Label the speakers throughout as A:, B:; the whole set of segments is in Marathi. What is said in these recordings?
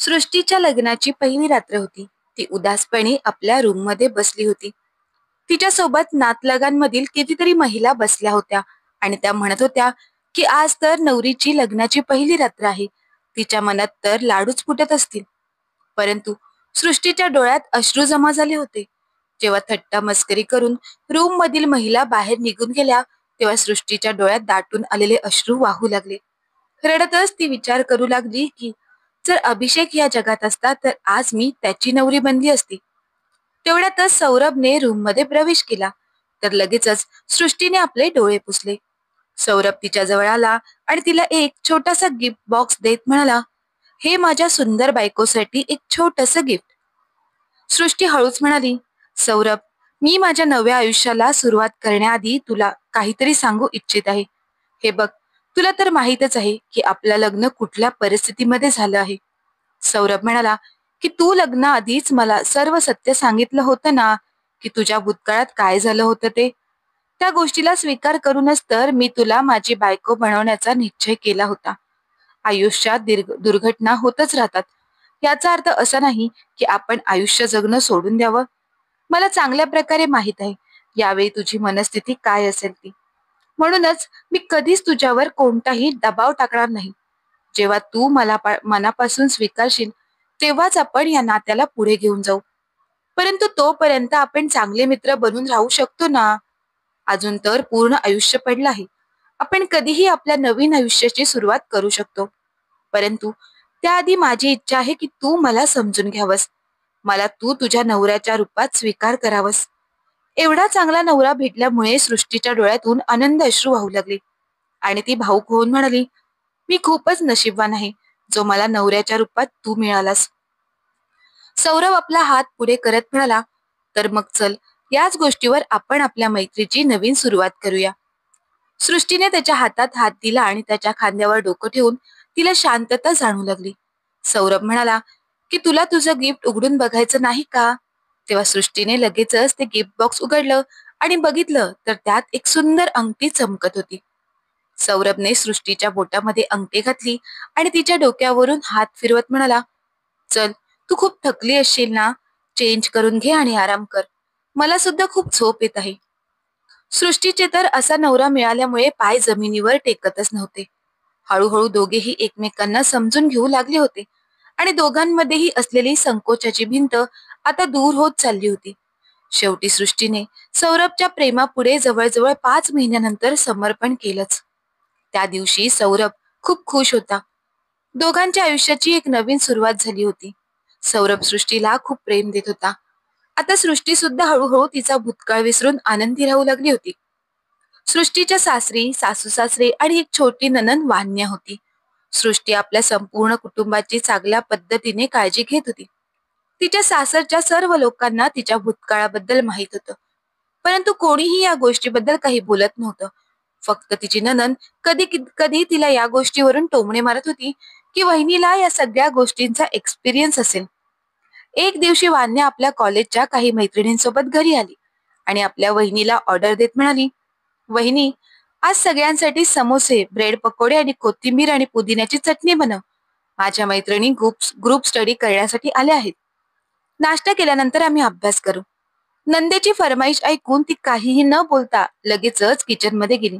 A: सृष्टीच्या लग्नाची पहिली रात्र होती. ती उदासपणे आपल्या रूममध्ये बसली होती. तिच्यासोबत नातलगांमधील कितीतरी महिला बसल्या होत्या आणि त्या म्हणत होत्या की आज तर नवरीची लग्नाची पहिली रात्र आहे. तिच्या मनात तर लाडूच फुटत असतील. परंतु सृष्टीच्या डोळ्यात अश्रू जमा झाले होते. जेव्हा थट्टा मस्करी करून रूम मधील महिला बाहेर निघून गेल्या, तेव्हा सृष्टीच्या डोळ्यात दाटून आलेले अश्रू वाहू लागले. रडतच ती विचार करू लागली की जर अभिषेक या जगात असता तर आज मी त्याची नवरी बनली असती. तेवढ्यातच सौरभने रूममध्ये प्रवेश केला. तर लगेचच सृष्टीने आपले डोळे पुसले. सौरभ तिच्या जवळ आला आणि तिला एक छोटासा गिफ्ट बॉक्स देत म्हणाला, हे माझ्या सुंदर बायकोसाठी एक छोटस गिफ्ट. सृष्टी हळूच म्हणाली, सौरभ, मी माझ्या नव्या आयुष्याला सुरुवात करण्याआधी तुला काहीतरी सांगू इच्छित आहे. हे बघ, तुला तर माहीतच आहे की आपलं लग्न कुठल्या परिस्थितीमध्ये झालं आहे. सौरभ म्हणाला की तू लग्नाआधीच मला सर्व सत्य सांगितलं होतं ना, की तुझ्या भूतकाळात काय झालं होतं ते. त्या गोष्टीला स्वीकार करूनच तर मी तुला माझी बायको बनवण्याचा निश्चय केला होता. आयुष्यात दुर्घटना होतच राहतात. याचा अर्थ असा नाही की आपण आयुष्य जगणं सोडून द्यावं. मला चांगल्या प्रकारे माहित आहे यावेळी तुझी मनस्थिती काय असेल ती. म्हणूनच मी कधीच तुझ्यावर कोणताही दबाव टाकणार नाही. जेव्हा तू मला मनापासून स्वीकारशील तेव्हाच आपण या नात्याला पुढे घेऊन जाऊ. परंतु तोपर्यंत आपण चांगले मित्र बनून राहू शकतो ना. अजून तर पूर्ण आयुष्य पडलं आहे. आपण कधीही आपल्या नवीन आयुष्याची सुरुवात करू शकतो. परंतु त्याआधी माझी इच्छा आहे की तू मला समजून घ्यावस. मला तू तुझ्या नवऱ्याच्या रूपात स्वीकार करावस. एवढा चांगला नवरा भेटल्यामुळे सृष्टीच्या डोळ्यातून आनंद अश्रू वाहू लागले आणि ती भाऊक होऊन म्हणाली, मी खूपच नशीबवान आहे जो मला नवऱ्याच्या रूपात तू मिळालास. सौरभ आपला हात पुढे करत म्हणाला, तर मग चल, याच गोष्टीवर आपण आपल्या मैत्रीची नवीन सुरुवात करूया. सृष्टीने त्याच्या हातात हात दिला आणि त्याच्या खांद्यावर डोकं ठेवून तिला शांतता जाणू लागली. सौरभ म्हणाला की तुला तुझं गिफ्ट उघडून बघायचं नाही का. तेव्हा सृष्टीने लगेचच ते गिफ्ट बॉक्स उघडलं आणि बघितलं तर त्यात एक सुंदर अंगठी चमकत होती. सौरभने सृष्टीच्या बोटामध्ये अंगठी घातली आणि तिच्या डोक्यावरून हात फिरवत म्हणाला, चल, तू खूप थकली असशील ना, चेंज करून घे आणि आराम कर. मला सुद्धा खूप झोप येत आहे. सृष्टीचे तर असा नवरा मिळाल्यामुळे पाय जमिनीवर टेकतच नव्हते. हळूहळू दोघेही एकमेकांना समजून घेऊ लागले होते आणि दोघांमध्येही असलेली संकोचाची भिंत आता दूर होत चालली होती. शेवटी सृष्टीने सौरभच्या प्रेमापुढे जवळजवळ 5 महिन्यानंतर समर्पण केलंच. त्या दिवशी सौरभ खूप खुश होता. दोघांच्या आयुष्याची एक नवीन सुरुवात झाली होती. सौरभ सृष्टीला खूप प्रेम देत होता. आता सृष्टी सुद्धा हळूहळू तिचा भूतकाळ विसरून आनंदी राहू लागली होती. सृष्टीच्या सासरी सासू सासरे आणि एक छोटी नणंद वान्या होती. सृष्टी आपल्या संपूर्ण कुटुंबाची चांगल्या पद्धतीने काळजी घेत होती. तिच्या सासरच्या सर्व लोकांना तिच्या भूतकाळाबद्दल माहित होतं. परंतु कोणीही या गोष्टीबद्दल काही बोलत नव्हतं. फक्त तिची नणंद कधी कधी तिला या गोष्टीवरून टोमणे मारत होती की वहिनीला या सगळ्या गोष्टींचा एक्सपिरियन्स असेल. एक दिवशी वान्या आपल्या कॉलेजच्या काही मैत्रिणींसोबत घरी आली आणि आपल्या वहिनीला ऑर्डर देत म्हणाली, वहिनी, आज सगळ्यांसाठी समोसे, ब्रेड पकोडे आणि कोथिंबीर आणि पुदिन्याची चटणी बनव. माझ्या मैत्रिणी ग्रुप स्टडी करण्यासाठी आल्या आहेत. नाश्ता केल्यानंतर आम्ही अभ्यास करू. नंदेची फरमाईश ऐकून ती काहीही न बोलता लगेचच किचनमध्ये गेली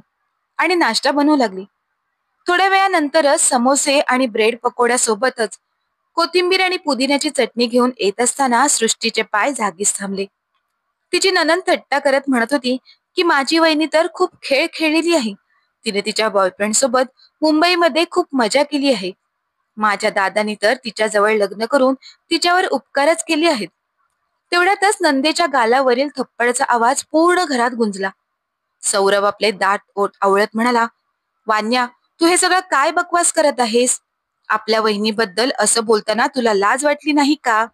A: आणि नाश्ता बनवू लागली. थोड्या वेळानंतरच समोसे आणि ब्रेड पकोड्यासोबतच कोथिंबीर आणि पुदिन्याची चटणी घेऊन येत असताना सृष्टीचे पाय जागीच थांबले. तिची नणंद थट्टा करत म्हणत होती की माझी वहिनी तर खूप खेळ खेळलेली आहे. तिने तिच्या बॉयफ्रेंड सोबत मुंबईमध्ये खूप मजा केली आहे. माझ्या दादानी तर तिच्याजवळ लग्न करून तिच्यावर उपकारच केले आहेत. तेवढ्यातच नंदेच्या गालावरील थप्पडचा आवाज पूर्ण घरात गुंजला. सौरभ आपले दात ओठ आवळत म्हणाला, वान्या, तू हे सगळं काय बकवास करत आहेस. आपल्या वहिनीबद्दल असं बोलताना तुला लाज वाटली नाही का.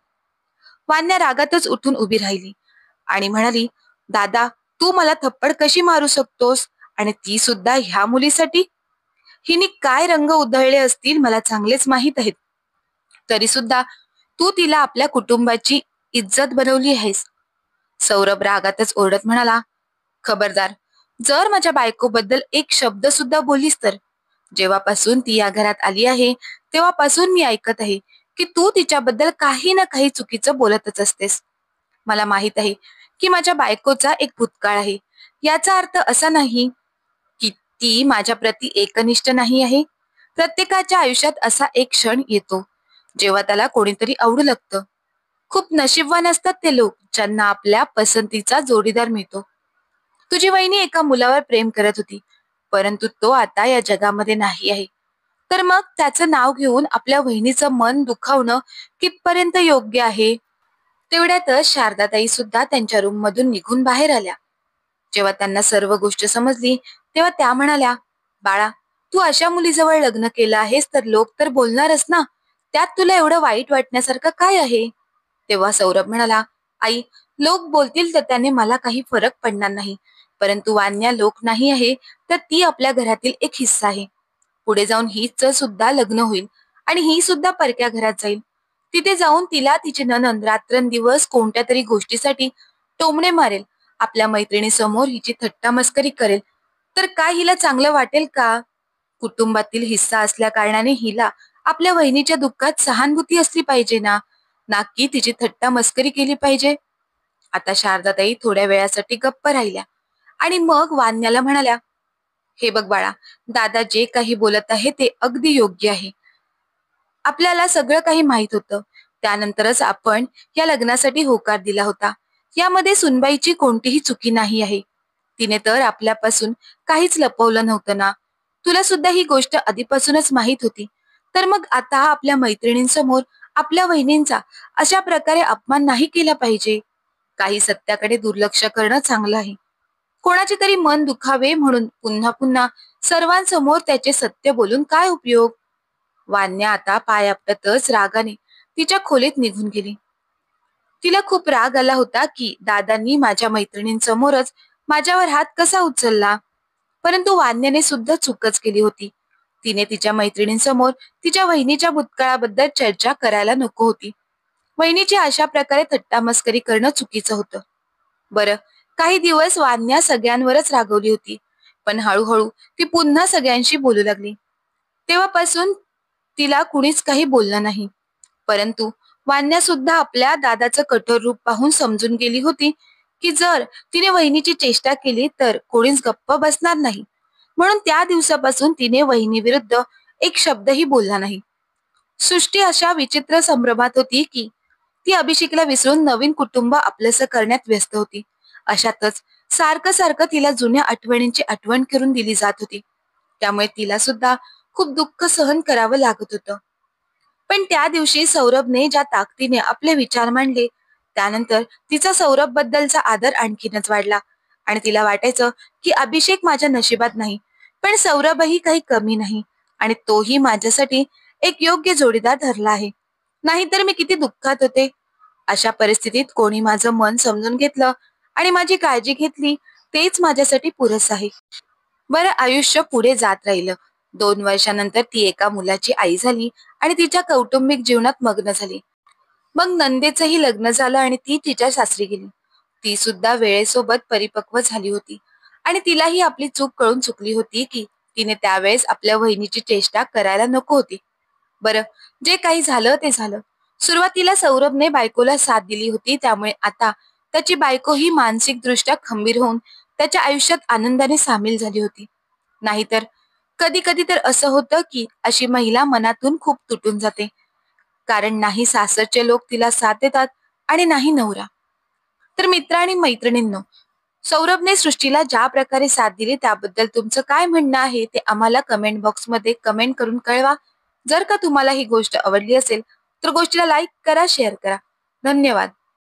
A: वान्या रागातच उठून उभी राहिली आणि म्हणाली, दादा, तू मला थप्पड कशी मारू शकतोस, आणि ती सुद्धा ह्या मुलीसाठी. हिने काय रंग उधळले असतील मला चांगलेच माहित आहेत. तरी सुद्धा तू तिला आपल्या कुटुंबाची इज्जत बनवली आहेस. सौरभ रागातच ओरडत म्हणाला, खबरदार, जर माझ्या बायकोबद्दल एक शब्द सुद्धा बोललीस तर. जेव्हापासून ती या घरात आली आहे तेव्हापासून मी ऐकत आहे की तू तिच्याबद्दल काही ना काही चुकीचं बोलतच असतेस. मला माहित आहे की माझ्या बायकोचा एक भूतकाळ आहे. याचा अर्थ असा नाही की ती माझ्या प्रती एकनिष्ठ नाही आहे. प्रत्येकाच्या आयुष्यात असा एक क्षण येतो जेव्हा त्याला कोणीतरी आवडू लागतं. खूप नशीबवान असतात ते लोक ज्यांना आपल्या पसंतीचा जोडीदार मिळतो. तुझी वहिनी एका मुलावर प्रेम करत होती, परंतु तो आता या जगामध्ये नाही आहे. तर मग त्याचं नाव घेऊन आपल्या वहिनीचं मन दुखावणं कितपर्यंत योग्य आहे? तेवढ्यातच शारदाताई सुद्धा त्यांच्या रूम मधून निघून बाहेर आल्या. जेव्हा त्यांना सर्व गोष्ट समजली तेव्हा त्या म्हणाल्या, बाळा, तू अशा मुलीजवळ लग्न केलं आहेस तर लोक तर बोलणारच ना. त्यात तुला एवढं वाईट वाटण्यासारखं काय आहे? तेव्हा सौरभ म्हणाला, आई, लोक बोलतील तर त्याने मला काही फरक पडणार नाही. परंतु वान्या लोक नाही आहे, तर ती आपल्या घरातील एक हिस्सा आहे. पुढे जाऊन हीच सुद्धा लग्न होईल आणि ही सुद्धा परक्या घरात जाईल. तिथे जाऊन तिला तिची नणंद रात्रंदिवस कोणत्या तरी गोष्टीसाठी टोमणे मारेल. आपल्या मैत्रिणीसमोर हिची थट्टा मस्करी करेल. तर काय हिला चांगलं वाटेल का? कुटुंबातील हिस्सा असल्या कारणाने हिला आपल्या वहिनीच्या दुःखात सहानुभूती असली पाहिजे ना, ना की तिची थट्टा मस्करी केली पाहिजे. आता शारदाताई थोड्या वेळासाठी गप्प राहिल्या आणि मग वान्याला म्हणाल्या, हे बघ बाळा, दादा जे काही बोलत आहे ते अगदी योग्य आहे. आपल्याला सगळं काही माहित होतं. त्यानंतरच आपण या लग्नासाठी होकार दिला होता. यामध्ये सुनबाईची कोणतीही चुकी नाही आहे. तिने तर आपल्यापासून काहीच लपवलं नव्हतं ना. तुला सुद्धा ही गोष्ट आधीपासूनच माहित होती. तर मग आता आपल्या मैत्रिणींसमोर आपल्या वहिनींचा अशा प्रकारे अपमान नाही केला पाहिजे. काही सत्याकडे दुर्लक्ष करणं चांगलं आहे. कोणाचे तरी मन दुखावे म्हणून पुन्हा पुन्हा सर्वांसमोर त्याचे सत्य बोलून काय उपयोग? वान्या आता पाय आपटतच रागाने तिच्या खोलीत निघून गेली. तिला खूप राग आला होता की दादांनी माझ्या मैत्रिणींसमोरच माझ्यावर हात कसा उचलला. परंतु वान्याने सुद्धा चूकच केली होती. तिने तिच्या मैत्रिणींसमोर तिच्या वहिनीच्या भूतकाळाबद्दल चर्चा करायला नको होती. वहिनीची अशा प्रकारे थट्टा मस्करी करणं चुकीचं होतं. बरं, काही दिवस वान्या सगळ्यांवरच रागवली होती, पण हळूहळू ती पुन्हा सगळ्यांशी बोलू लागली. तेव्हापासून तिला कुणीच काही बोललं नाही. परंतु वान्या सुद्धा आपल्या दादाचं कठोर रूप पाहून समजून गेली होती की जर तिने वहिनीची चेष्टा केली तर कोणीच गप्प बसणार नाही. म्हणून त्या दिवसापासून तिने वहिनी विरुद्ध एक शब्दही बोलला नाही. सृष्टी अशा विचित्र संभ्रमात होती की ती अभिषेकला विसरून नवीन कुटुंब आपलंसं करण्यात व्यस्त होती. अशातच सारखं सारखं तिला जुन्या आठवणींची आठवण करून दिली जात होती. त्यामुळे तिला सुद्धा खूप दुःख सहन करावं लागत होतं. पण त्या दिवशी सौरभने ज्या ताकदीने आपले विचार मांडले त्यानंतर तिचा सौरभ बद्दलचा आदर आणखीनच वाढला आणि तिला वाटायचं की अभिषेक माझ्या नशिबात नाही, पण सौरभही काही कमी नाही आणि तोही माझ्यासाठी एक योग्य जोडीदार ठरला आहे. नाहीतर मी किती दुःखात होते. अशा परिस्थितीत कोणी माझं मन समजून घेतलं आणि माझी काळजी घेतली तेच माझ्यासाठी पुरेसं आहे. बरं, आयुष्य पुढे जात राहिलं. 2 वर्षानंतर ती एका मुलाची आई झाली आणि तिच्या कौटुंबिक जीवनात मग्न झाली. मग नंदेचंही लग्न झालं आणि ती तिच्या सासरी गेली. ती सुद्धा वेळेसोबत परिपक्व झाली होती आणि तिलाही आपली चूक कळून चुकली होती की तिने त्यावेळेस आपल्या वहिनीची चेष्टा करायला नको होती. बरं, जे काही झालं ते झालं. सुरुवातीला सौरभने बायकोला साथ दिली होती, त्यामुळे आता त्याची बायको ही मानसिकदृष्ट्या खंबीर होऊन त्याच्या आयुष्यात आनंदाने सामील झाली होती. नाहीतर कधी कधी तर असं होतं की अशी महिला मनातून खूप तुटून जाते, कारण नाही सासरचे लोक तिला साथ देतात आणि नाही नवरा. तर मित्र आणि मैत्रिणींनो, सौरभने सृष्टीला ज्या प्रकारे साथ दिली त्याबद्दल तुमचं काय म्हणणं आहे ते आम्हाला कमेंट बॉक्समध्ये कमेंट करून कळवा. जर का तुम्हाला ही गोष्ट आवडली असेल तर गोष्टीला लाईक करा, शेअर करा. धन्यवाद.